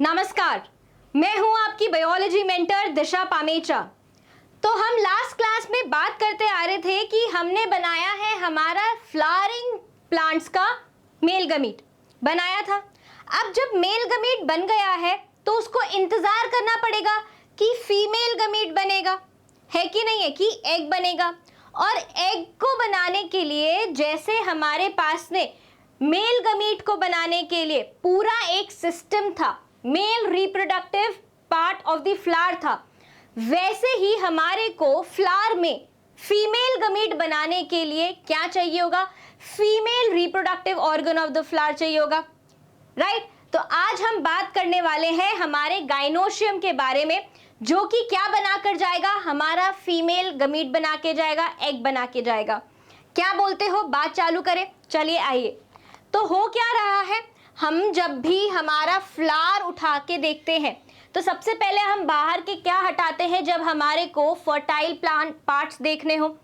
नमस्कार, मैं हूं आपकी बायोलॉजी मेंटर दिशा पामेचा। तो हम लास्ट क्लास में बात करते आ रहे थे कि हमने बनाया है हमारा फ्लावरिंग प्लांट्स का मेल गमीट बनाया था। अब जब मेल गमीट बन गया है तो उसको इंतजार करना पड़ेगा कि फीमेल गमीट बनेगा, है कि नहीं है, कि एग बनेगा। और एग को बनाने के लिए जैसे हमारे पास में मेल गमीट को बनाने के लिए पूरा एक सिस्टम था, male reproductive part of the flower था, वैसे ही हमारे को फ्लावर में फीमेल गमीट बनाने के लिए क्या चाहिए होगा, female reproductive organ of the flower चाहिए होगा, राइट। तो आज हम बात करने वाले हैं हमारे गाइनोशियम के बारे में, जो कि क्या बनाकर जाएगा, हमारा फीमेल गमीट बना के जाएगा, एग बना के जाएगा। क्या बोलते हो, बात चालू करें, चलिए आइए। तो हो क्या रहा है, हम जब भी हमारा फ्लावर उठा के देखते हैं तो सबसे पहले हम बाहर के क्या हटाते हैं। जब हमारे को फर्टाइल प्लांट पार्ट्स देखने हो,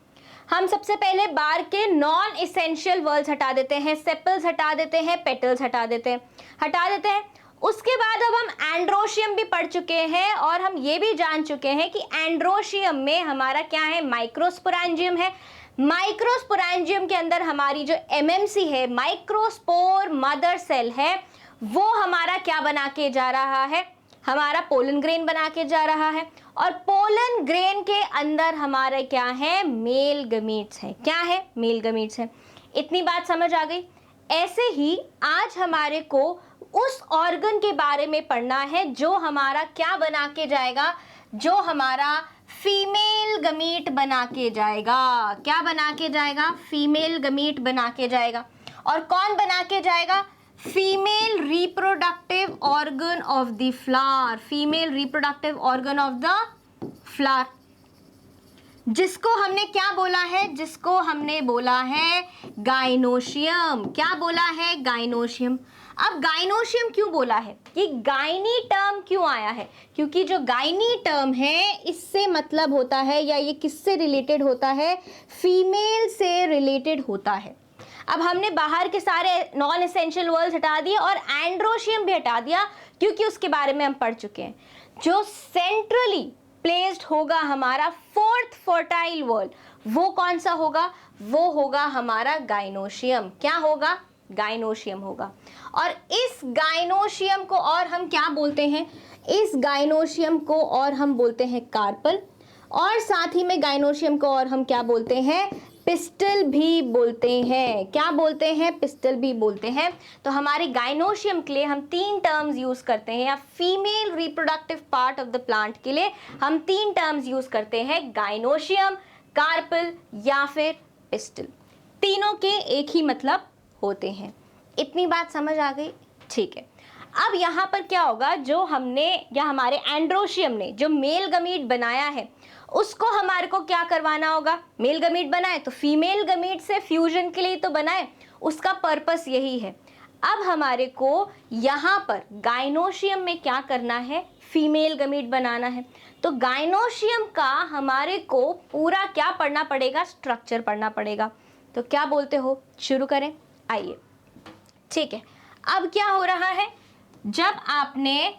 हम सबसे पहले बाहर के नॉन एसेंशियल वर्ल्स हटा देते हैं, सेपल्स हटा देते हैं, पेटल्स हटा देते हैं। उसके बाद अब हम एंड्रोशियम भी पढ़ चुके हैं और हम ये भी जान चुके हैं कि एंड्रोशियम में हमारा क्या है, माइक्रोस्पोरेंजियम है। माइक्रोस्पोरेंजियम के अंदर हमारी जो एमएमसी है, माइक्रोस्पोर मदर सेल है, वो हमारा क्या बना के जा रहा है, हमारा पोलन ग्रेन बना के जा रहा है। और पोलन ग्रेन के अंदर हमारे क्या है, मेल गमीट्स है। क्या है, मेल गमीट्स है। इतनी बात समझ आ गई। ऐसे ही आज हमारे को उस ऑर्गन के बारे में पढ़ना है जो हमारा क्या बना के जाएगा, जो हमारा फीमेल गमीट बना के जाएगा। क्या बना के जाएगा, फीमेल गमीट बना के जाएगा। और कौन बना के जाएगा, female reproductive organ of the flower, female reproductive organ of the flower, जिसको हमने क्या बोला है, जिसको हमने बोला है गाइनोशियम। क्या बोला है, गाइनोशियम। अब गाइनोशियम क्यों बोला है, कि गाइनी टर्म क्यों आया है, क्योंकि जो गाइनी टर्म है इससे मतलब होता है, या ये किससे रिलेटेड होता है, फीमेल से रिलेटेड होता है। अब हमने बाहर के सारे नॉन एसेंशियल वर्ड्स हटा दिए और एंड्रोशियम भी हटा दिया, क्योंकि उसके बारे में हम पढ़ चुके हैं। जो सेंट्रली प्लेस्ड होगा हमारा फोर्थ फर्टाइल वर्ल्ड, वो कौन सा होगा, वो होगा हमारा गाइनोशियम। क्या होगा, गाइनोशियम होगा। और इस गाइनोशियम को और हम क्या बोलते हैं, इस गाइनोशियम को और हम बोलते हैं कार्पल, और साथ ही में गाइनोशियम को और हम क्या बोलते हैं, पिस्टल भी बोलते हैं। क्या बोलते हैं, पिस्टल भी बोलते हैं। तो हमारे गाइनोशियम के लिए हम तीन टर्म्स यूज करते हैं, या female reproductive part of the plant के लिए हम तीन टर्म्स यूज करते हैं, गाइनोशियम, कार्पल या फिर पिस्टल। तीनों के एक ही मतलब होते हैं। इतनी बात समझ आ गई, ठीक है। अब यहाँ पर क्या होगा, जो हमने या हमारे एंड्रोशियम ने जो मेल गमीट बनाया है, उसको हमारे को क्या करवाना होगा, मेल गमीट बनाए तो फीमेल गमीट से फ्यूजन के लिए तो बनाए, उसका पर्पस यही है। अब हमारे को यहाँ पर गाइनोशियम में क्या करना है, फीमेल गमीट बनाना है। तो गाइनोशियम का हमारे को पूरा क्या पढ़ना पड़ेगा, स्ट्रक्चर पढ़ना पड़ेगा। तो क्या बोलते हो, शुरू करें, आइए, ठीक है। अब क्या हो रहा है, जब आपने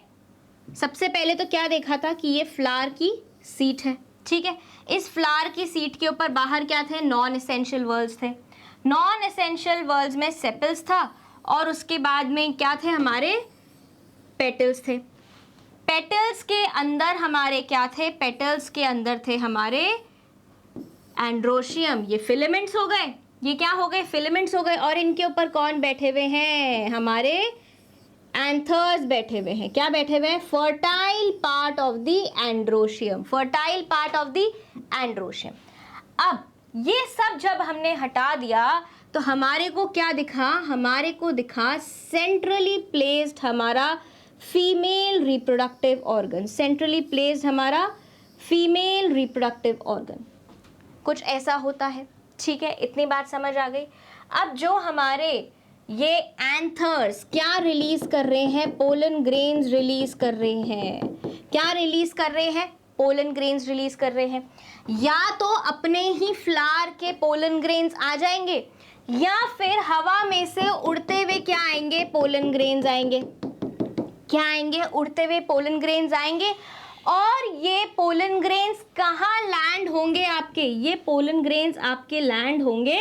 सबसे पहले तो क्या देखा था कि ये फ्लावर की सीट है, ठीक है। इस फ्लावर की सीट के ऊपर बाहर क्या थे, नॉन एसेंशियल वर्ल्स थे। नॉन एसेंशियल वर्ल्स में सेपल्स था, और उसके बाद में क्या थे, हमारे पेटल्स थे। पेटल्स के अंदर हमारे क्या थे, पेटल्स के अंदर थे हमारे एंड्रोशियम। ये फिलामेंट्स हो गए, ये क्या हो गए, फिलामेंट्स हो गए। और इनके ऊपर कौन बैठे हुए हैं, हमारे एंथर्स बैठे हुए हैं। क्या बैठे हुए हैं, fertile part of the androecium, fertile part of the androecium. अब ये सब जब हमने हटा दिया तो हमारे को क्या दिखा, हमारे को दिखा सेंट्रली प्लेस्ड हमारा female reproductive organ, centrally placed हमारा फीमेल रिप्रोडक्टिव ऑर्गन, कुछ ऐसा होता है, ठीक है। इतनी बात समझ आ गई। अब जो हमारे ये एंथर्स क्या रिलीज कर रहे हैं, पोलन ग्रेन्स रिलीज कर रहे हैं। क्या रिलीज कर रहे हैं, पोलन ग्रेन्स रिलीज कर रहे हैं। या तो अपने ही फ्लावर के पोलन ग्रेन्स आ जाएंगे, या फिर हवा में से उड़ते हुए क्या आएंगे, पोलन ग्रेन्स आएंगे। क्या आएंगे, उड़ते हुए पोलन ग्रेन्स आएंगे। और ये पोलन ग्रेन्स कहाँ लैंड होंगे आपके, ये पोलन ग्रेन्स आपके लैंड होंगे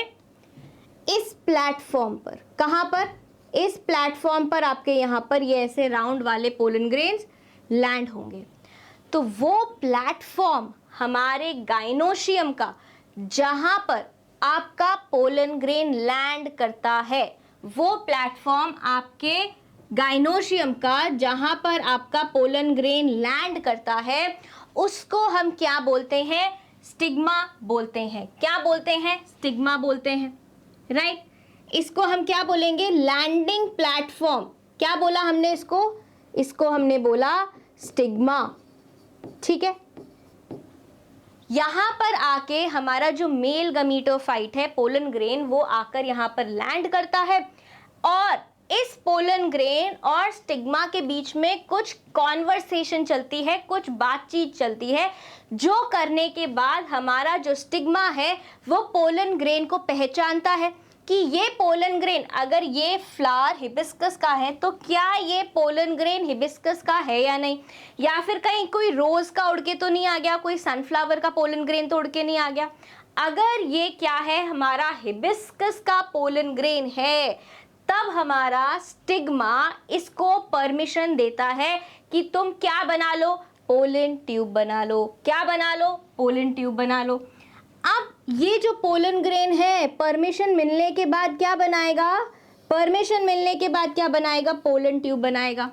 इस प्लेटफॉर्म पर। कहाँ पर, इस प्लेटफॉर्म पर आपके यहाँ पर ये ऐसे राउंड वाले पोलन ग्रेन्स लैंड होंगे। तो वो प्लेटफॉर्म हमारे गाइनोशियम का जहाँ पर आपका पोलन ग्रेन लैंड करता है, वो प्लेटफॉर्म आपके गाइनोशियम का जहाँ पर आपका पोलन ग्रेन लैंड करता है, उसको हम क्या बोलते हैं, स्टिग्मा बोलते हैं। क्या बोलते हैं, स्टिग्मा बोलते हैं, राइट। इसको हम क्या बोलेंगे, लैंडिंग प्लेटफॉर्म। क्या बोला हमने इसको हमने बोला स्टिग्मा, ठीक है। यहाँ पर आके हमारा जो मेल गमीटोफाइट है पोलन ग्रेन, वो आकर यहाँ पर लैंड करता है और इस पोलन ग्रेन और स्टिग्मा के बीच में कुछ कॉन्वर्सेशन चलती है, कुछ बातचीत चलती है, जो करने के बाद हमारा जो स्टिग्मा है वो पोलन ग्रेन को पहचानता है कि ये पोलन ग्रेन, अगर ये फ्लावर हिबिस्कस का है तो क्या ये पोलन ग्रेन हिबिस्कस का है या नहीं, या फिर कहीं कोई रोज का उड़ के तो नहीं आ गया, कोई सनफ्लावर का पोलन ग्रेन तो उड़ के नहीं आ गया। अगर ये क्या है, हमारा हिबिस्कस का पोलन ग्रेन है, तब हमारा स्टिग्मा इसको परमिशन देता है कि तुम क्या बना लो, पोलन ट्यूब बना लो। क्या बना लो, पोलन ट्यूब बना लो। अब ये जो पोलन ग्रेन है परमिशन मिलने के बाद क्या बनाएगा, परमिशन मिलने के बाद क्या बनाएगा, पोलन ट्यूब बनाएगा।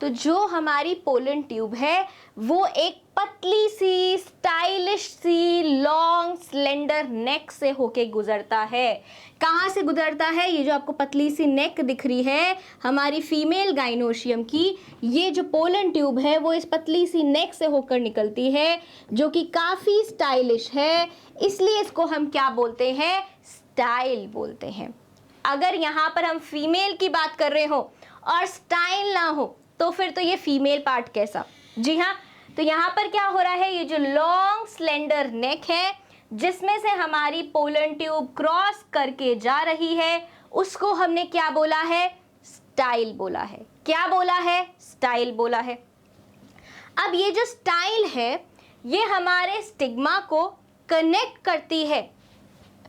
तो जो हमारी पोलन ट्यूब है वो एक पतली सी, स्टाइलिश सी, लॉन्ग स्लेंडर नेक से होके गुजरता है। कहाँ से गुजरता है, ये जो आपको पतली सी नेक दिख रही है हमारी फीमेल गाइनोशियम की, ये जो पोलन ट्यूब है वो इस पतली सी नेक से होकर निकलती है, जो कि काफ़ी स्टाइलिश है, इसलिए इसको हम क्या बोलते हैं, स्टाइल बोलते हैं। अगर यहाँ पर हम फीमेल की बात कर रहे हो और स्टाइल ना हो तो फिर तो ये फीमेल पार्ट कैसा। जी हाँ, तो यहाँ पर क्या हो रहा है, ये जो लॉन्ग स्लेंडर नेक है जिसमें से हमारी पोलन ट्यूब क्रॉस करके जा रही है, उसको हमने क्या बोला है, स्टाइल बोला है। क्या बोला है, स्टाइल बोला है। अब ये जो स्टाइल है ये हमारे स्टिग्मा को कनेक्ट करती है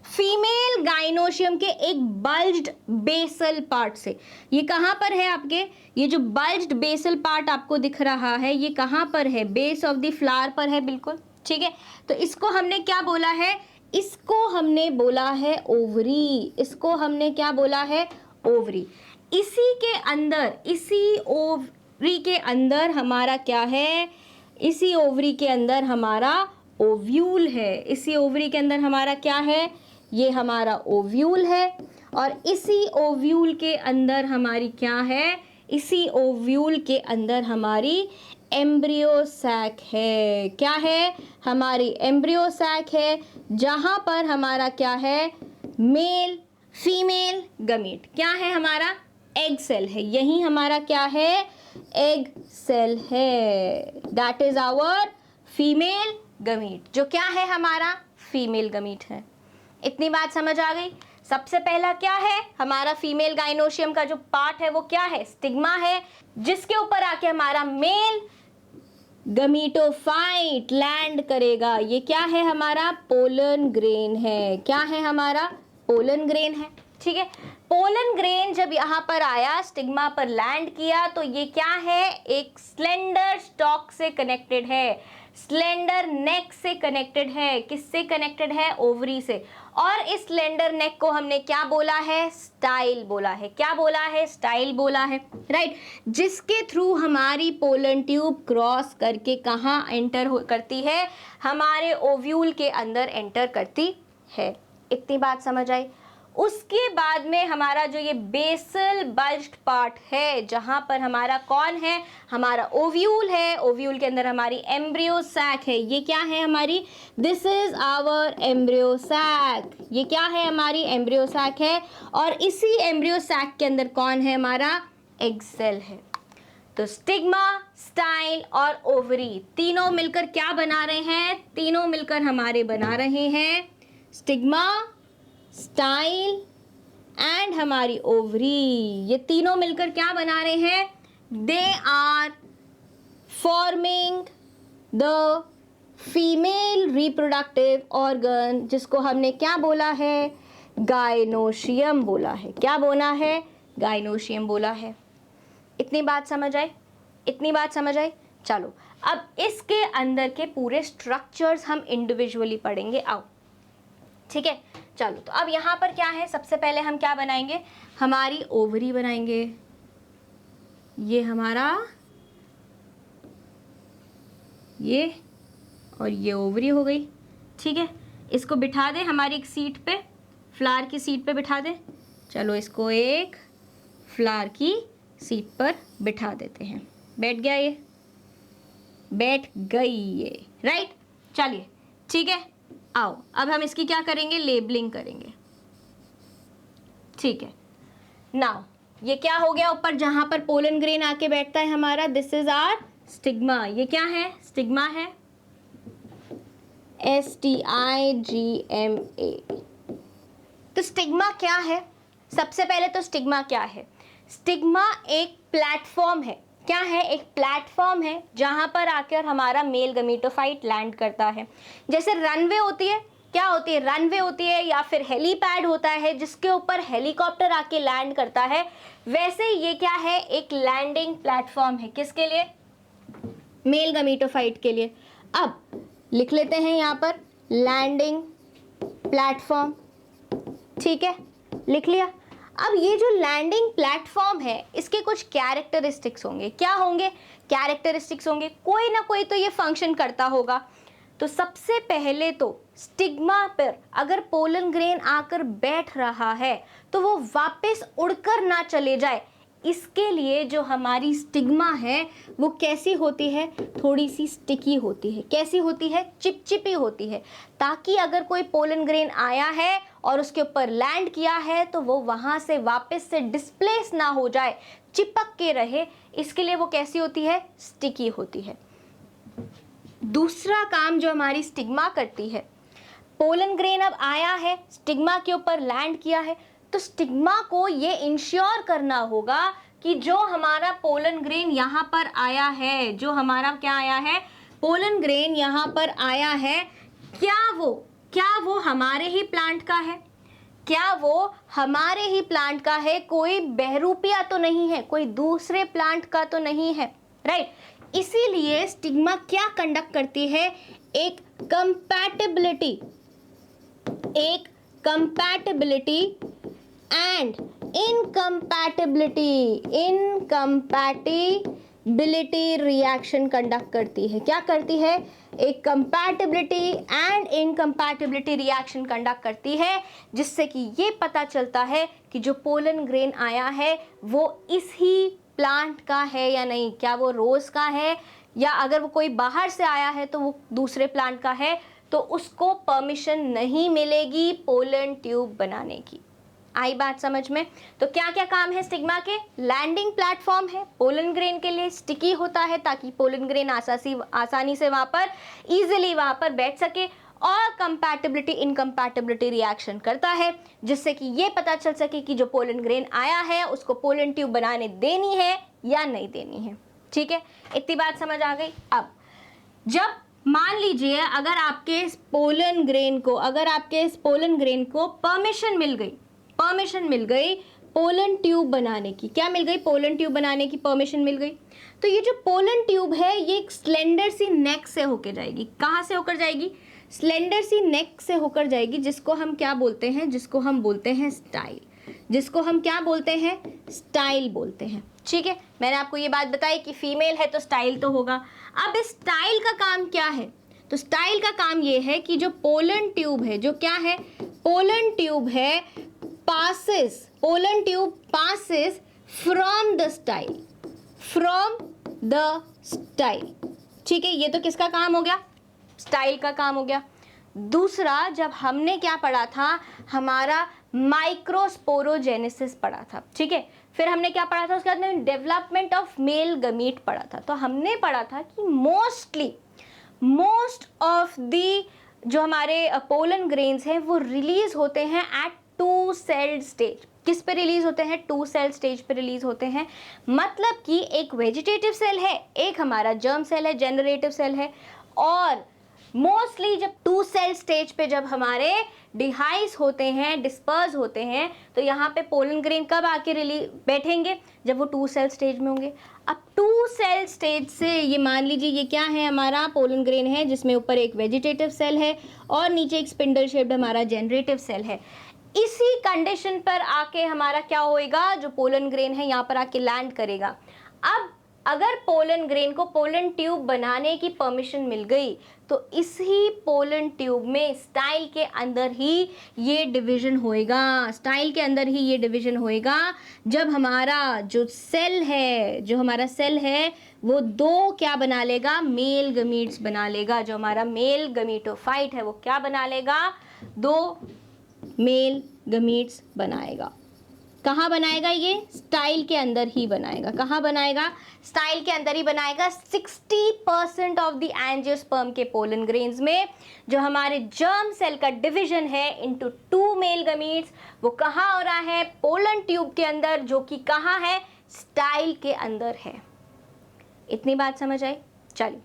फीमेल गाइनोशियम के एक बल्ज्ड बेसल पार्ट से। ये कहाँ पर है आपके, ये जो बल्ज्ड बेसल पार्ट आपको दिख रहा है ये कहाँ पर है, बेस ऑफ द फ्लावर पर है, बिल्कुल ठीक है। तो इसको हमने क्या बोला है, इसको हमने बोला है ओवरी। इसको हमने क्या बोला है, ओवरी। इसी के अंदर, इसी ओवरी के अंदर हमारा क्या है, इसी ओवरी के अंदर हमारा ओव्यूल है। इसी ओवरी के अंदर हमारा क्या है, ये हमारा ओव्यूल है। और इसी ओव्यूल के अंदर हमारी क्या है, इसी ओव्यूल के अंदर हमारी एम्ब्रियो सैक है। क्या है, हमारी एम्ब्रियो सैक है, जहाँ पर हमारा क्या है, मेल फीमेल गमीट। क्या है, हमारा एग सेल है। यही हमारा क्या है, एग सेल है। That is our female gamete, जो क्या है, हमारा फीमेल गमीट है। इतनी बात समझ आ गई। सबसे पहला क्या है, हमारा फीमेल गाइनोशियम का जो पार्ट है वो क्या है, स्टिग्मा है, जिसके ऊपर आके हमारा मेल गमीटोफाइट लैंड करेगा। ये क्या है, हमारा पोलन ग्रेन है। क्या है, हमारा पोलन ग्रेन है, ठीक है। पोलन ग्रेन जब यहाँ पर आया, स्टिग्मा पर लैंड किया, तो ये क्या है, एक स्लेंडर स्टॉक से कनेक्टेड है, स्लेंडर नेक से कनेक्टेड है। किससे कनेक्टेड है, ओवरी से। और इस स्लेंडर नेक को हमने क्या बोला है, स्टाइल बोला है। क्या बोला है, स्टाइल बोला है, राइट। जिसके थ्रू हमारी पोलन ट्यूब क्रॉस करके कहाँ एंटर करती है, हमारे ओव्यूल के अंदर एंटर करती है। इतनी बात समझ आई। उसके बाद में हमारा जो ये बेसल बल्ज्ड पार्ट है, जहाँ पर हमारा कौन है, हमारा ओव्यूल है। ओव्यूल के अंदर हमारी एम्ब्रियो सैक है। ये क्या है, हमारी, this is our embryo sac. ये क्या है, हमारी एम्ब्रियो सैक है। और इसी एम्ब्रियो सैक के अंदर कौन है, हमारा एग सेल है। तो स्टिग्मा, स्टाइल और ओवरी तीनों मिलकर क्या बना रहे हैं, तीनों मिलकर हमारे बना रहे हैं स्टिग्मा, स्टाइल एंड हमारी ओवरी। ये तीनों मिलकर क्या बना रहे हैं, they are forming the female reproductive organ, जिसको हमने क्या बोला है, गायनोशियम बोला है। क्या बोला है, गायनोशियम बोला है। इतनी बात समझ आई, इतनी बात समझ आई। चलो अब इसके अंदर के पूरे स्ट्रक्चर्स हम इंडिविजुअली पढ़ेंगे, आओ, ठीक है। चलो तो अब यहाँ पर क्या है, सबसे पहले हम क्या बनाएंगे, हमारी ओवरी बनाएंगे। ये हमारा ये और ये ओवरी हो गई, ठीक है। इसको बिठा दे हमारी एक सीट पे, फ्लावर की सीट पे बिठा दे। चलो इसको एक फ्लावर की सीट पर बिठा देते हैं। बैठ गया, ये बैठ गई ये, राइट। चलिए ठीक है, आओ अब हम इसकी क्या करेंगे, लेबलिंग करेंगे, ठीक है। नाउ ये क्या हो गया, ऊपर जहां पर पोलन ग्रेन आके बैठता है हमारा, दिस इज आवर स्टिग्मा। ये क्या है, स्टिग्मा है, STIGMA। तो स्टिग्मा क्या है, सबसे पहले तो स्टिग्मा क्या है, स्टिग्मा एक प्लेटफॉर्म है। क्या है, एक प्लेटफॉर्म है जहां पर आकर हमारा मेल गमीटोफाइट लैंड करता है। जैसे रनवे होती है, क्या होती है, रनवे होती है, या फिर हेलीपैड होता है जिसके ऊपर हेलीकॉप्टर आके लैंड करता है, वैसे ये क्या है, एक लैंडिंग प्लेटफॉर्म है। किसके लिए, मेल गमीटोफाइट के लिए। अब लिख लेते हैं यहाँ पर लैंडिंग प्लेटफॉर्म, ठीक है, लिख लिया। अब ये जो लैंडिंग प्लेटफॉर्म है, इसके कुछ कैरेक्टरिस्टिक्स होंगे। क्या होंगे, कैरेक्टरिस्टिक्स होंगे, कोई ना कोई तो ये फंक्शन करता होगा। तो सबसे पहले तो स्टिग्मा पर अगर पोलन ग्रेन आकर बैठ रहा है तो वो वापस उड़कर ना चले जाए, इसके लिए जो हमारी स्टिग्मा है वो कैसी होती है, थोड़ी सी स्टिकी होती है। कैसी होती है, चिपचिपी होती है, ताकि अगर कोई पोलन ग्रेन आया है और उसके ऊपर लैंड किया है तो वो वहाँ से वापस से डिस्प्लेस ना हो जाए, चिपक के रहे, इसके लिए वो कैसी होती है, स्टिकी होती है। दूसरा काम जो हमारी स्टिग्मा करती है, पोलन ग्रेन अब आया है, स्टिग्मा के ऊपर लैंड किया है, तो स्टिग्मा को ये इंश्योर करना होगा कि जो हमारा पोलन ग्रेन यहाँ पर आया है, जो हमारा क्या आया है, पोलन ग्रेन यहाँ पर आया है, क्या वो हमारे ही प्लांट का है, क्या वो हमारे ही प्लांट का है, कोई बहरूपिया तो नहीं है, कोई दूसरे प्लांट का तो नहीं है, राइट। इसीलिए स्टिग्मा क्या कंडक्ट करती है, एक compatibility and incompatibility reaction conduct करती है। क्या करती है, एक compatibility and incompatibility reaction conduct करती है, जिससे कि ये पता चलता है कि जो पोलन ग्रेन आया है वो इस ही प्लांट का है या नहीं, क्या वो रोज का है, या अगर वो कोई बाहर से आया है तो वो दूसरे प्लांट का है, तो उसको परमिशन नहीं मिलेगी पोलन ट्यूब बनाने की। आई बात समझ में। तो क्या क्या काम है स्टिग्मा के, लैंडिंग प्लेटफॉर्म है, पोलन ग्रेन के लिए स्टिकी होता है ताकि पोलन ग्रेन आसानी से वहाँ पर इजीली वहाँ पर बैठ सके, और कंपैटिबिलिटी इनकम्पैटिबिलिटी रिएक्शन करता है, जिससे कि ये पता चल सके कि जो पोलन ग्रेन आया है उसको पोलन ट्यूब बनाने देनी है या नहीं देनी है, ठीक है। इतनी बात समझ आ गई। अब जब मान लीजिए अगर आपके इस पोलन ग्रेन को परमिशन मिल गई पोलन ट्यूब बनाने की, क्या मिल गई, पोलन ट्यूब बनाने की परमिशन मिल गई, तो ये जो पोलन ट्यूब है ये एक स्लेंडर सी नेक से होकर जाएगी। कहाँ से होकर जाएगी, स्लेंडर सी नेक से होकर जाएगी, जिसको हम क्या बोलते हैं, जिसको हम बोलते हैं स्टाइल, जिसको हम क्या बोलते हैं, स्टाइल बोलते हैं, ठीक है। मैंने आपको ये बात बताई कि फीमेल है तो स्टाइल तो होगा। अब इस स्टाइल का काम क्या है, तो स्टाइल का काम ये है कि जो पोलन ट्यूब है, जो क्या है, पोलन ट्यूब है, pollen tube passes from the style, ठीक है। ये तो किसका काम हो गया, स्टाइल का काम हो गया। दूसरा, जब हमने क्या पढ़ा था, हमारा माइक्रोस्पोरोजेनेसिस पढ़ा था, ठीक है। फिर हमने क्या पढ़ा था, उसके बाद में डेवलपमेंट ऑफ मेल गमीट पढ़ा था। तो हमने पढ़ा था कि मोस्ट ऑफ दी जो हमारे पोलन ग्रेन्स हैं वो रिलीज होते हैं एट 2 सेल्ड स्टेज, किस पे रिलीज होते हैं? 2 सेल स्टेज पे रिलीज होते हैं। मतलब कि एक वेजिटेटिव सेल है, एक हमारा जर्म सेल है, जनरेटिव सेल है, और मोस्टली जब 2 सेल स्टेज पे जब हमारे डिहाइस होते हैं, डिस्पर्स होते हैं, तो यहाँ पे पोलन ग्रेन कब आके बैठेंगे? जब वो 2 सेल स्टेज में होंगे। अब 2 सेल स्टेज से ये मान लीजिए ये क्या है? हमारा पोलन ग्रेन है, जिसमें ऊपर एक वेजिटेटिव सेल है और नीचे एक स्पिंडल शेप्ड हमारा जनरेटिव सेल है। इसी कंडीशन पर आके हमारा क्या होएगा? जो पोलन ग्रेन है यहाँ पर आके लैंड करेगा। अब अगर पोलन ग्रेन को पोलन ट्यूब बनाने की परमिशन मिल गई, तो इसी पोलन ट्यूब में स्टाइल के अंदर ही ये डिवीजन होएगा। स्टाइल के अंदर ही ये डिवीजन होएगा जब हमारा जो सेल है वो 2 क्या बना लेगा? मेल गमीट्स बना लेगा। जो हमारा मेल गमीटोफाइट है वो क्या बना लेगा? 2 मेल गमीट्स बनाएगा। कहाँ बनाएगा? ये स्टाइल के अंदर ही बनाएगा। कहाँ बनाएगा? स्टाइल के अंदर ही बनाएगा। 60% ऑफ द एंजियोस्पर्म के पोलन ग्रेन्स में जो हमारे जर्म सेल का डिवीजन है इनटू 2 मेल गमीट्स, वो कहाँ हो रहा है? पोलन ट्यूब के अंदर, जो कि कहाँ है? स्टाइल के अंदर है। इतनी बात समझ आई? चलिए,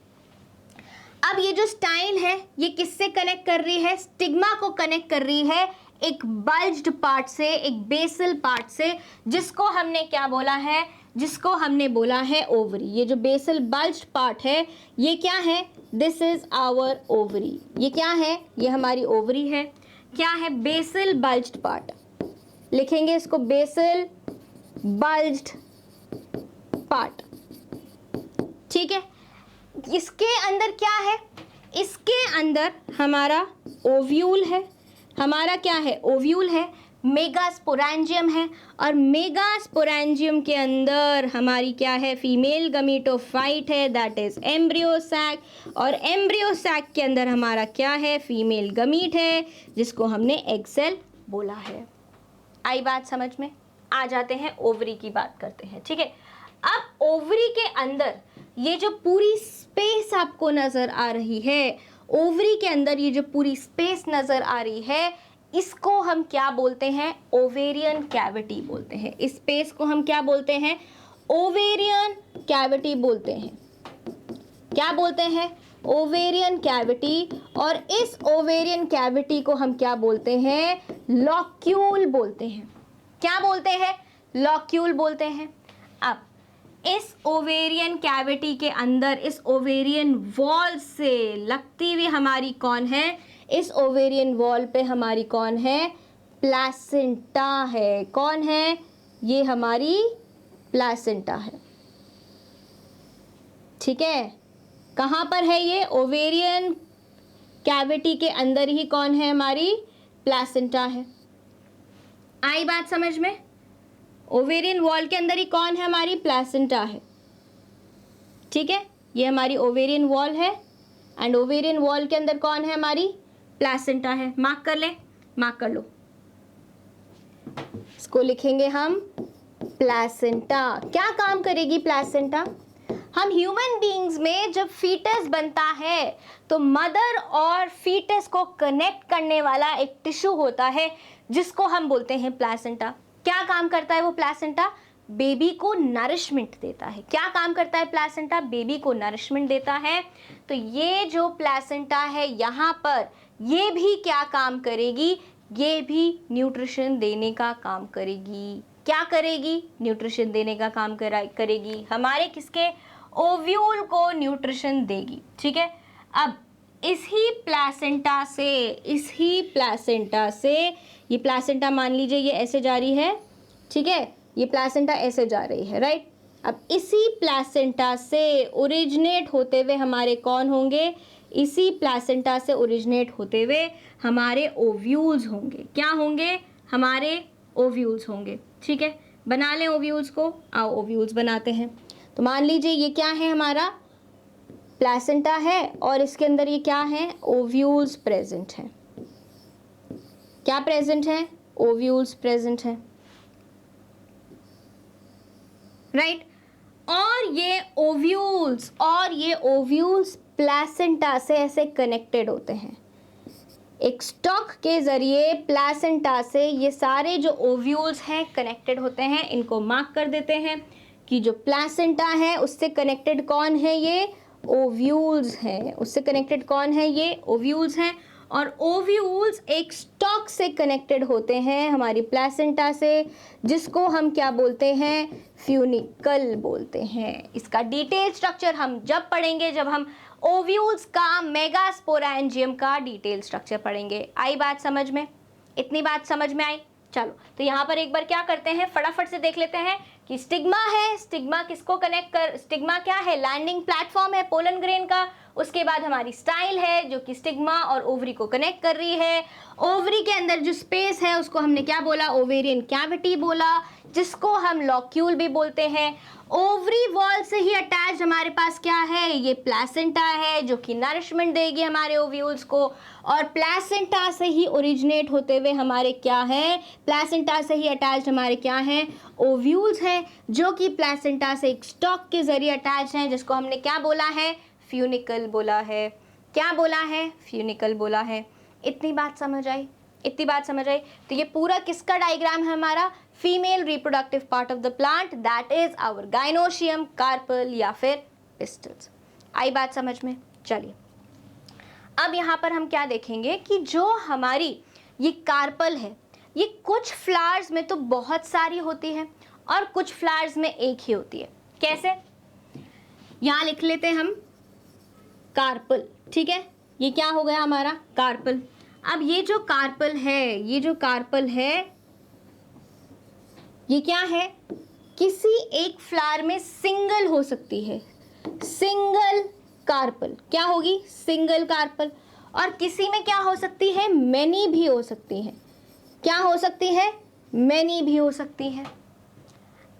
अब ये जो स्टाइल है ये किससे कनेक्ट कर रही है? स्टिग्मा को कनेक्ट कर रही है एक बल्ज्ड पार्ट से, एक बेसल पार्ट से, जिसको हमने क्या बोला है? जिसको हमने बोला है ओवरी। ये जो बेसल बल्ज्ड पार्ट है ये क्या है? This is our ovary. ये क्या है? ये हमारी ओवरी है। क्या है? Basal bulged part. लिखेंगे इसको बेसल बल्ज्ड पार्ट। ठीक है, इसके अंदर क्या है? इसके अंदर हमारा ओव्यूल है। हमारा क्या है? ओव्यूल है। मेगास्पोरेंजियम है, और मेगास्पोरेंजियम के अंदर हमारी क्या है? फीमेल गमीटोफाइट है, दैट इज एम्ब्रियो सैक, और एम्ब्रियो सैक के अंदर हमारा क्या है? फीमेल गमीट है, जिसको हमने एग सेल बोला है। आई बात समझ में? आ जाते हैं ओवरी की बात करते हैं। ठीक है, अब ओवरी के अंदर ये जो पूरी स्पेस आपको नजर आ रही है, ओवरी के अंदर ये जो पूरी स्पेस नजर आ रही है, इसको हम क्या बोलते हैं? ओवेरियन कैविटी बोलते हैं। इस स्पेस को हम क्या बोलते हैं? ओवेरियन कैविटी बोलते हैं। क्या बोलते हैं? Ovarian cavity. और इस ओवेरियन कैविटी को हम क्या बोलते हैं? लॉक्यूल बोलते हैं। क्या बोलते हैं? लॉक्यूल बोलते हैं। अब इस ओवेरियन कैविटी के अंदर, इस ओवेरियन वॉल से लगती हुई हमारी कौन है? इस ओवेरियन वॉल पे हमारी कौन है? प्लासेंटा है। कौन है? ये हमारी प्लासेंटा है। ठीक है, कहाँ पर है ये? ओवेरियन कैविटी के अंदर ही कौन है? हमारी प्लासेंटा है। आई बात समझ में? ओवेरियन वॉल के अंदर ही कौन है? हमारी प्लासेंटा है। ठीक है, ये हमारी ओवेरियन वॉल है, एंड ओवेरियन वॉल के अंदर कौन है? हमारी प्लासेंटा है। मार्क कर ले, मार्क कर लो। इसको लिखेंगे हम प्लासेंटा। क्या काम करेगी प्लासेंटा? हम ह्यूमन बीइंग्स में जब फीटस बनता है तो मदर और फीटस को कनेक्ट करने वाला एक टिश्यू होता है जिसको हम बोलते हैं प्लासेंटा। क्या काम करता है वो प्लासेंटा? बेबी को नरिशमेंट देता है। क्या काम करता है प्लासेंटा? बेबी को नरिशमेंट देता है। तो ये जो प्लासेंटा है यहाँ पर, ये भी क्या काम करेगी? ये भी न्यूट्रिशन देने का काम करेगी। क्या करेगी? न्यूट्रिशन देने का काम करेगी। हमारे किसके? ओव्यूल को न्यूट्रिशन देगी। ठीक है, अब इसी प्लासेंटा से ये प्लासेंटा मान लीजिए ये ऐसे जा रही है। ठीक है, ये प्लासेंटा ऐसे जा रही है, राइट। अब इसी प्लासेंटा से ओरिजिनेट होते हुए हमारे कौन होंगे? इसी प्लासेंटा से ओरिजिनेट होते हुए हमारे ओव्यूल्स होंगे। क्या होंगे? हमारे ओव्यूल्स होंगे। ठीक है, बना लें ओव्यूल्स को। आओ ओव्यूल्स बनाते हैं। तो मान लीजिए ये क्या है? हमारा प्लासेंटा है, और इसके अंदर ये क्या है? ओव्यूल्स प्रेजेंट हैं। क्या प्रेजेंट है? ओव्यूल्स प्रेजेंट है, राइट। और ये ओव्यूल्स प्लासेंटा से ऐसे कनेक्टेड होते हैं। एक स्टॉक के ज़रिए प्लेसेंटा से ये सारे जो ओव्यूल्स हैं कनेक्टेड होते हैं। इनको मार्क कर देते हैं कि जो प्लेसेंटा है उससे कनेक्टेड कौन है, ये ओव्यूल्स हैं। उससे कनेक्टेड कौन है, ये ओव्यूल्स हैं। और ओव्यूल्स एक स्टॉक से कनेक्टेड होते हैं हमारी प्लेसेंटा से, जिसको हम क्या बोलते हैं, फ्यूनिकल बोलते हैं। इसका डिटेल स्ट्रक्चर हम जब पढ़ेंगे जब हम ओव्यूल्स का मेगास्पोरेंजियम का डिटेल स्ट्रक्चर पढ़ेंगे। आई बात समझ में? इतनी बात समझ में आई? चलो तो यहाँ पर एक बार क्या करते हैं, फटाफट से देख लेते हैं कि स्टिग्मा है, स्टिग्मा किसको कनेक्ट कर, स्टिग्मा क्या है, लैंडिंग प्लेटफॉर्म है पोलन ग्रेन का। उसके बाद हमारी स्टाइल है जो कि स्टिग्मा और ओवरी को कनेक्ट कर रही है। ओवरी के अंदर जो स्पेस है उसको हमने क्या बोला, ओवेरियन कैविटी बोला, जिसको हम लॉक्यूल भी बोलते हैं। ओवरी वॉल से ही अटैच हमारे पास क्या है, ये प्लेसेंटा है जो कि नरिशमेंट देगी हमारे ओव्यूल्स को। और प्लेसेंटा से ही ओरिजिनेट होते हुए हमारे क्या है, प्लेसेंटा से ही अटैच हमारे क्या हैं, ओव्यूल्स हैं, जो कि प्लेसेंटा से एक स्टॉक के जरिए अटैच हैं, जिसको हमने क्या बोला है, फ्यूनिकल बोला है। क्या बोला है, फ्यूनिकल बोला है। इतनी बात समझ आई? इतनी बात समझ आई? तो ये पूरा किसका डायग्राम है हमारा, female reproductive part of the plant, that is our gynoecium, carpel या फिर पिस्टल्स। आई बात समझ में? चलिए अब यहाँ पर हम क्या देखेंगे कि जो हमारी ये कार्पल है, ये कुछ फ्लावर्स में तो बहुत सारी होती है और कुछ फ्लावर्स में एक ही होती है। कैसे? यहाँ लिख लेते हैं हम कार्पल, ठीक है, ये क्या हो गया हमारा, कार्पल। अब ये जो कार्पल है, ये जो कार्पल है, ये क्या है, किसी एक फ्लावर में सिंगल हो सकती है, सिंगल कार्पल क्या होगी, सिंगल कार्पल। और किसी में क्या हो सकती है, मैनी भी हो सकती है। क्या हो सकती है, मैनी भी हो सकती है।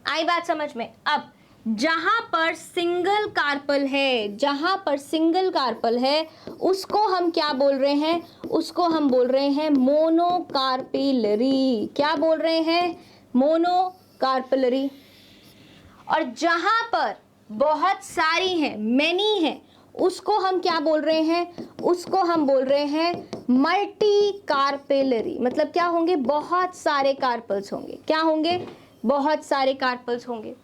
आई बात समझ में? अब जहां पर सिंगल कार्पल है, जहां पर सिंगल कार्पल है, उसको हम क्या बोल रहे हैं, उसको हम बोल रहे हैं मोनोकार्पिलरी। क्या बोल रहे हैं, मोनोकार्पिलरी। और जहां पर बहुत सारी हैं, मैनी हैं, उसको हम क्या बोल रहे हैं, उसको हम बोल रहे हैं मल्टी कार्पेलरी। मतलब क्या होंगे, बहुत सारे कार्पल्स होंगे। क्या होंगे, बहुत सारे कार्पल्स होंगे।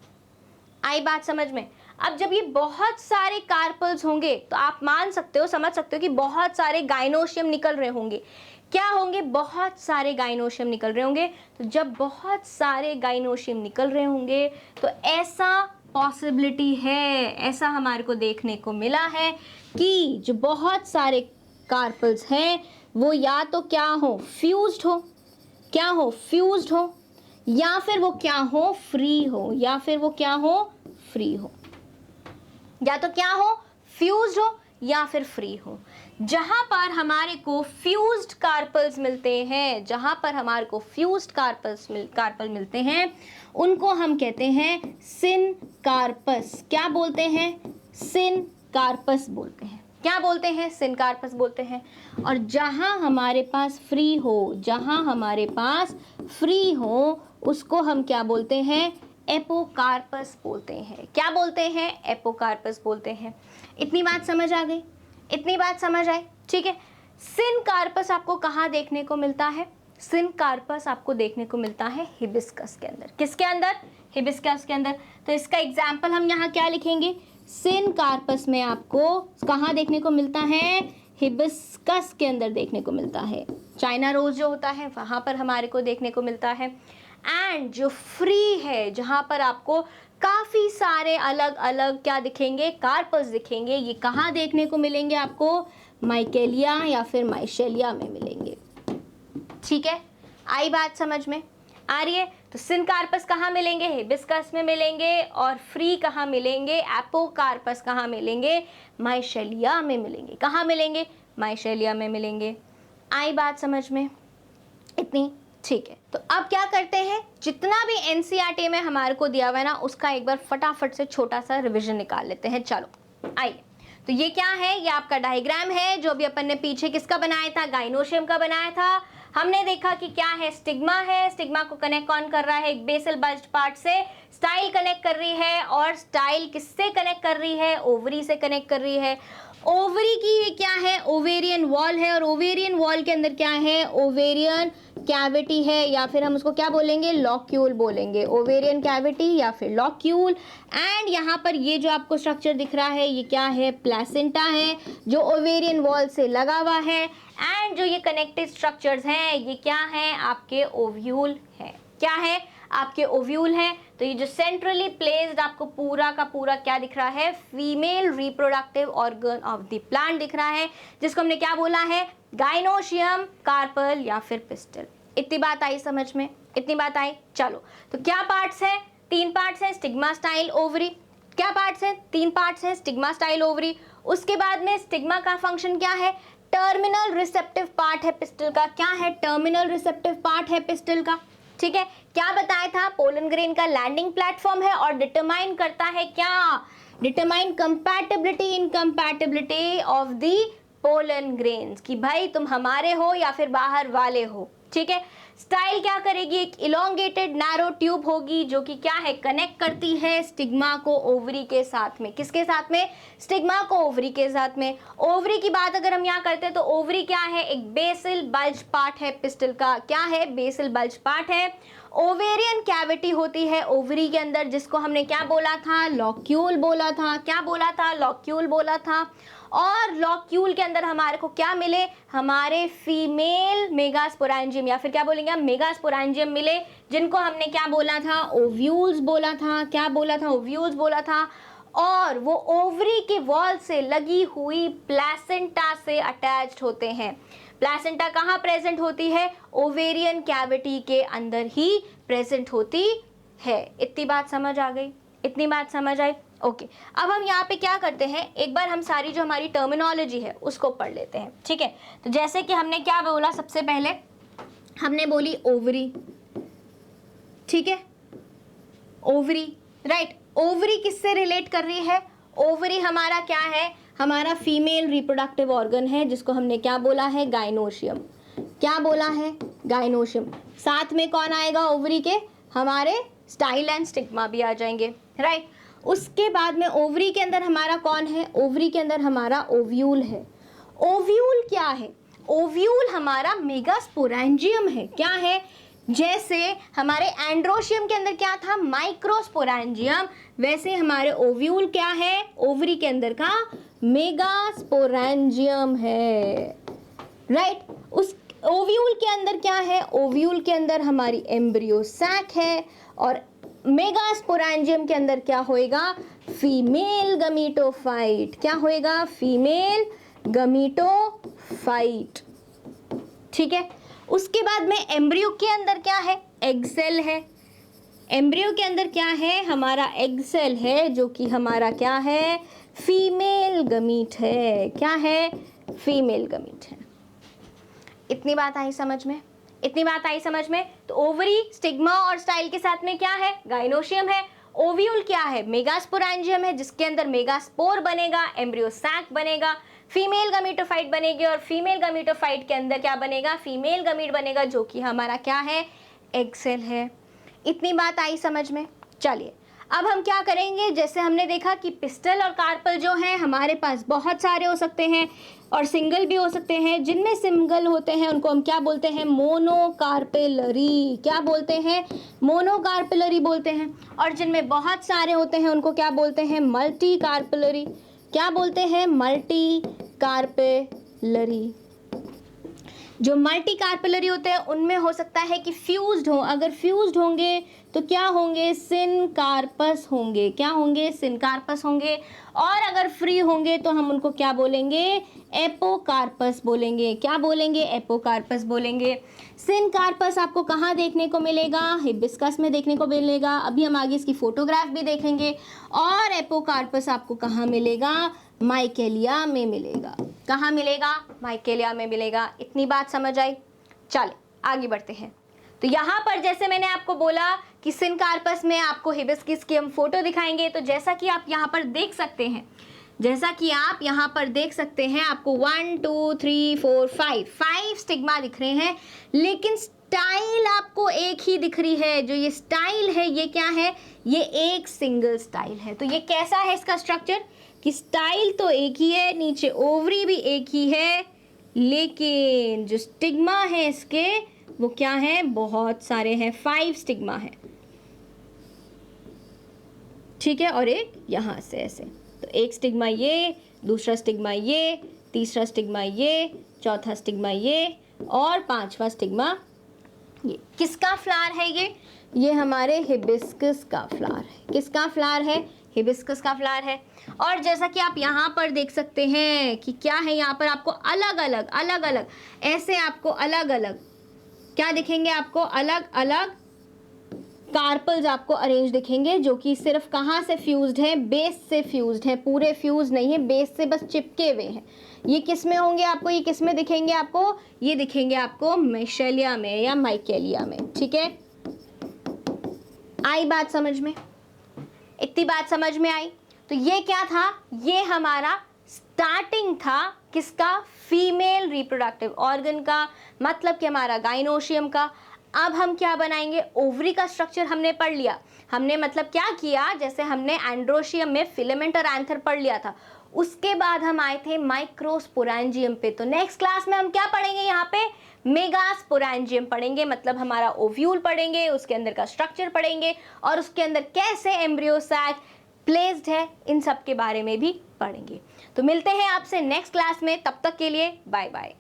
आई बात समझ में? अब जब ये बहुत सारे कार्पल्स होंगे तो आप मान सकते हो, समझ सकते हो कि बहुत सारे गाइनोशियम निकल रहे होंगे। क्या होंगे, बहुत सारे गाइनोशियम निकल रहे होंगे। तो जब बहुत सारे गाइनोशियम निकल रहे होंगे तो ऐसा पॉसिबिलिटी है, ऐसा हमारे को देखने को मिला है कि जो बहुत सारे कार्पल्स हैं वो या तो क्या हो, फ्यूज्ड हो, क्या हो, फ्यूज्ड हो, या फिर वो क्या हो, फ्री हो, या फिर वो क्या हो, फ्री हो। या तो क्या हो, फ्यूज्ड हो या फिर फ्री हो। जहां पर हमारे को फ्यूज्ड कार्पल्स मिलते हैं, जहां पर हमारे को फ्यूज्ड कार्पल मिलते हैं, उनको हम कहते हैं सिनकार्पस। क्या बोलते हैं, सिनकार्पस बोलते हैं। क्या बोलते हैं, सिनकार्पस बोलते हैं। और जहां हमारे पास फ्री हो, जहां हमारे पास फ्री हो, उसको हम क्या बोलते हैं, एपोकार्पस बोलते हैं। क्या बोलते हैं, एपोकार्पस बोलते हैं। इतनी बात समझ आ गई? इतनी बात समझ आई? ठीक है। सिनकार्पस आपको कहाँ देखने को मिलता है, सिनकार्पस आपको देखने को मिलता है हिबिस्कस के अंदर। किसके अंदर, हिबिस्कस के अंदर। तो इसका एग्जाम्पल हम यहाँ क्या लिखेंगे, सिनकार्पस में आपको कहाँ देखने को मिलता है, हिबिस्कस के अंदर देखने को मिलता है। चाइना रोज जो होता है वहाँ पर हमारे को देखने को मिलता है। एंड जो फ्री है, जहाँ पर आपको काफ़ी सारे अलग अलग क्या दिखेंगे, कार्पस दिखेंगे, ये कहाँ देखने को मिलेंगे आपको, माइकेलिया या फिर माइशेलिया में मिलेंगे। ठीक है, आई बात समझ में आ रही है? तो सिनकार्पस कहाँ मिलेंगे, हिबिस्कस में मिलेंगे। और फ्री कहाँ मिलेंगे, एपोकार्पस कहाँ मिलेंगे, माइशेलिया में मिलेंगे। कहाँ मिलेंगे, माइशेलिया में मिलेंगे। आई बात समझ में इतनी? ठीक है। तो अब क्या करते हैं, जितना भी एनसीईआरटी में हमारे को दिया हुआ है ना, उसका एक बार फटाफट से छोटा सा रिवीजन निकाल लेते हैं। चलो आइए। तो ये क्या है, ये आपका डायग्राम है जो भी अपन ने पीछे किसका बनाया था, गाइनोशियम का बनाया था। हमने देखा कि क्या है, स्टिग्मा है, स्टिग्मा को कनेक्ट कौन कर रहा है, एक बेसल बल्ज्ड पार्ट से, स्टाइल कनेक्ट कर रही है, और स्टाइल किससे कनेक्ट कर रही है, ओवरी से कनेक्ट कर रही है। ओवरी की ये क्या है, ओवेरियन वॉल है, और ओवेरियन वॉल के अंदर क्या है, ओवेरियन कैविटी है, या फिर हम उसको क्या बोलेंगे, लॉक्यूल बोलेंगे, ओवेरियन कैविटी या फिर लॉक्यूल। एंड यहाँ पर ये जो आपको स्ट्रक्चर दिख रहा है ये क्या है, प्लेसेंटा है, जो ओवेरियन वॉल से लगा हुआ है। एंड जो ये कनेक्टेड स्ट्रक्चर्स हैं ये क्या है, आपके ओव्यूल है, क्या है, आपके ओव्यूल है। तो ये जो सेंट्रली प्लेस्ड आपको पूरा का पूरा क्या दिख रहा है, female reproductive organ of the plant दिख रहा है, जिसको हमने क्या बोला है, गाइनोशियम, कार्पल या फिर पिस्टल। इतनी बात आई समझ में, इतनी बात आई। चलो तो क्या पार्ट्स है, 3 पार्ट्स है, स्टिग्मा, स्टाइल, ओवरी। क्या पार्ट्स है, 3 पार्ट्स है, स्टिग्मा, स्टाइल, ओवरी। उसके बाद में स्टिग्मा का फंक्शन क्या है, टर्मिनल रिसेप्टिव पार्ट है पिस्टल का। क्या है, टर्मिनल रिसेप्टिव पार्ट है पिस्टल का, ठीक है। क्या बताया था, पोलन ग्रेन का लैंडिंग प्लेटफॉर्म है और डिटरमाइन करता है क्या, determine compatibility incompatibility of the pollen grains, कि भाई तुम हमारे हो या फिर बाहर वाले हो, ठीक है। स्टाइल क्या करेगी, एक इलोंगेटेड नैरो ट्यूब होगी जो कि क्या है, कनेक्ट करती है स्टिग्मा को ओवरी के साथ में। किसके साथ में, स्टिग्मा को ओवरी के साथ में। ओवरी की बात अगर हम यहाँ करते हैं तो ओवरी क्या है, एक बेसल बल्ज पार्ट है पिस्टल का। क्या है, बेसल बल्ज पार्ट है। ओवेरियन कैविटी होती है ओवरी के अंदर, जिसको हमने क्या बोला था, लॉक्यूल बोला था। क्या बोला था, लॉक्यूल बोला था। और लॉक्यूल के अंदर हमारे को क्या मिले, हमारे फीमेल मेगास्पोरेंजियम या फिर क्या बोलेंगे हम, मेगास्पोरेंजियम मिले, जिनको हमने क्या बोला था, ओव्यूल्स बोला था। क्या बोला था, ओव्यूल्स बोला था। और वो ओवरी के वॉल से लगी हुई प्लेसेंटा से अटैच्ड होते हैं। प्लेसेंटा कहाँ प्रेजेंट होती है, ओवेरियन कैविटी के अंदर ही प्रेजेंट होती है। इतनी बात समझ आ गई, इतनी बात समझ आई, ओके। अब हम यहाँ पे क्या करते हैं, एक बार हम सारी जो हमारी टर्मिनोलॉजी है उसको पढ़ लेते हैं, ठीक है। तो जैसे कि हमने क्या बोला, सबसे पहले हमने बोली ओवरी, ठीक है, ओवरी, राइट। ओवरी किससे रिलेट कर रही है, ओवरी हमारा क्या है, हमारा फीमेल रिप्रोडक्टिव ऑर्गन है, जिसको हमने क्या बोला है, गाइनोशियम। क्या बोला है, गाइनोशियम। साथ में कौन आएगा ओवरी के, हमारे स्टाइल एंड स्टिग्मा भी आ जाएंगे, राइट। उसके बाद में ओवरी के अंदर हमारा कौन है, ओवरी के अंदर हमारा ओव्यूल है। ओव्यूल क्या है, ओव्यूल हमारा मेगास्पोरेंजियम है। क्या है, जैसे हमारे एंड्रोशियम के अंदर क्या था, माइक्रोस्पोरेंजियम, वैसे हमारे ओव्यूल क्या है, ओवरी के अंदर का मेगास्पोरेंजियम है, राइट। उस ओव्यूल के अंदर क्या है, ओव्यूल के अंदर हमारी एम्ब्रियो सैक है, और मेगास्पोरेंजियम के अंदर क्या होएगा, फीमेल गमीटोफाइट। क्या होएगा, फीमेल गमीटोफाइट, ठीक है। उसके बाद में एम्ब्रियो के अंदर क्या है, एग सेल है। एम्ब्रियो के अंदर क्या है, हमारा एग सेल है, जो कि हमारा क्या है, फीमेल गमीट है। क्या है, फीमेल गमीट है। इतनी बात आई समझ में, इतनी बात आई समझ में। तो ओवरी, स्टिग्मा और स्टाइल के साथ में क्या है, गाइनोशियम है। ओव्यूल क्या है, मेगास्पोरेंजियम है, जिसके अंदर मेगास्पोर बनेगा, एम्ब्रियो सैक बनेगा, फीमेल गमीटोफाइट बनेगी, और फीमेल गमीटोफाइट के अंदर क्या बनेगा, फीमेल गमीट बनेगा, जो कि हमारा क्या है, एग सेल है। इतनी बात आई समझ में। चलिए अब हम क्या करेंगे, जैसे हमने देखा कि पिस्टल और कार्पल जो हैं हमारे पास बहुत सारे हो सकते हैं और सिंगल भी हो सकते हैं। जिनमें सिंगल होते हैं उनको हम क्या बोलते हैं, मोनोकार्पेलरी। क्या बोलते हैं, मोनोकार्पेलरी बोलते हैं। और जिनमें बहुत सारे होते हैं उनको क्या बोलते हैं, मल्टी कार्पेलरी। क्या बोलते हैं, मल्टी कार्पेलरी। जो मल्टी कार्पेलरी होते हैं उनमें हो सकता है कि फ्यूज्ड हो। अगर फ्यूज्ड होंगे तो क्या होंगे, सिनकार्पस होंगे। क्या होंगे, सिनकार्पस होंगे। और अगर फ्री होंगे तो हम उनको क्या बोलेंगे, एपोकार्पस बोलेंगे। क्या बोलेंगे, एपोकार्पस बोलेंगे। सिनकार्पस आपको कहाँ देखने को मिलेगा, हिबिस्कस में देखने को मिलेगा। अभी हम आगे इसकी फोटोग्राफ भी देखेंगे। और एपोकार्पस आपको कहाँ मिलेगा, माइकेलिया में मिलेगा। कहाँ मिलेगा, माइकेलिया में मिलेगा। इतनी बात समझ आई। चले आगे बढ़ते हैं। तो यहाँ पर जैसे मैंने आपको बोला कि सिनकार्पस में आपको हिबिस्कस की हम फोटो दिखाएंगे। तो जैसा कि आप यहाँ पर देख सकते हैं, जैसा कि आप यहाँ पर देख सकते हैं, आपको 1 2 3 4 5 स्टिग्मा दिख रहे हैं, लेकिन स्टाइल आपको एक ही दिख रही है। जो ये स्टाइल है ये क्या है, ये एक सिंगल स्टाइल है। तो ये कैसा है इसका स्ट्रक्चर कि स्टाइल तो एक ही है, नीचे ओवरी भी एक ही है, लेकिन जो स्टिग्मा है इसके वो क्या है, बहुत सारे हैं, 5 स्टिग्मा है, ठीक है। और एक यहाँ से ऐसे, तो एक स्टिग्मा ये, दूसरा स्टिग्मा ये, तीसरा स्टिग्मा ये, चौथा स्टिग्मा ये और पांचवा स्टिग्मा ये। किसका फ्लावर है ये हमारे हिबिस्कस का फ्लावर है। किसका फ्लावर है, हिबिस्कस का फ्लावर है। और जैसा कि आप यहाँ पर देख सकते हैं कि क्या है, यहाँ पर आपको अलग अलग ऐसे आपको अलग अलग क्या दिखेंगे, आपको अलग अलग कार्पल्स आपको अरेंज दिखेंगे, जो कि सिर्फ कहाँ से फ्यूज्ड है, बेस से फ्यूज्ड है, पूरे फ्यूज नहीं है, बेस से बस चिपके हुए हैं। ये किस में होंगे आपको, ये किस में दिखेंगे आपको, ये दिखेंगे आपको मिशेलिया में या माइकेलिया में, ठीक है। आई बात समझ में, इतनी बात समझ में आई। तो ये क्या था, ये हमारा स्टार्टिंग था किसका, फीमेल रिप्रोडक्टिव ऑर्गन का, मतलब कि हमारा गाइनोशियम का। अब हम क्या बनाएंगे, ओवरी का स्ट्रक्चर हमने पढ़ लिया। हमने मतलब क्या किया, जैसे हमने एंड्रोशियम में फिलामेंट और एंथर पढ़ लिया था, उसके बाद हम आए थे माइक्रोस्पोरेंजियम पे। तो नेक्स्ट क्लास में हम क्या पढ़ेंगे, यहाँ पे मेगास्पोरेंजियम पढ़ेंगे, मतलब हमारा ओव्यूल पढ़ेंगे, उसके अंदर का स्ट्रक्चर पढ़ेंगे और उसके अंदर कैसे एम्ब्रियो सैक प्लेस्ड है, इन सब के बारे में भी पढ़ेंगे। तो मिलते हैं आपसे नेक्स्ट क्लास में, तब तक के लिए बाय बाय।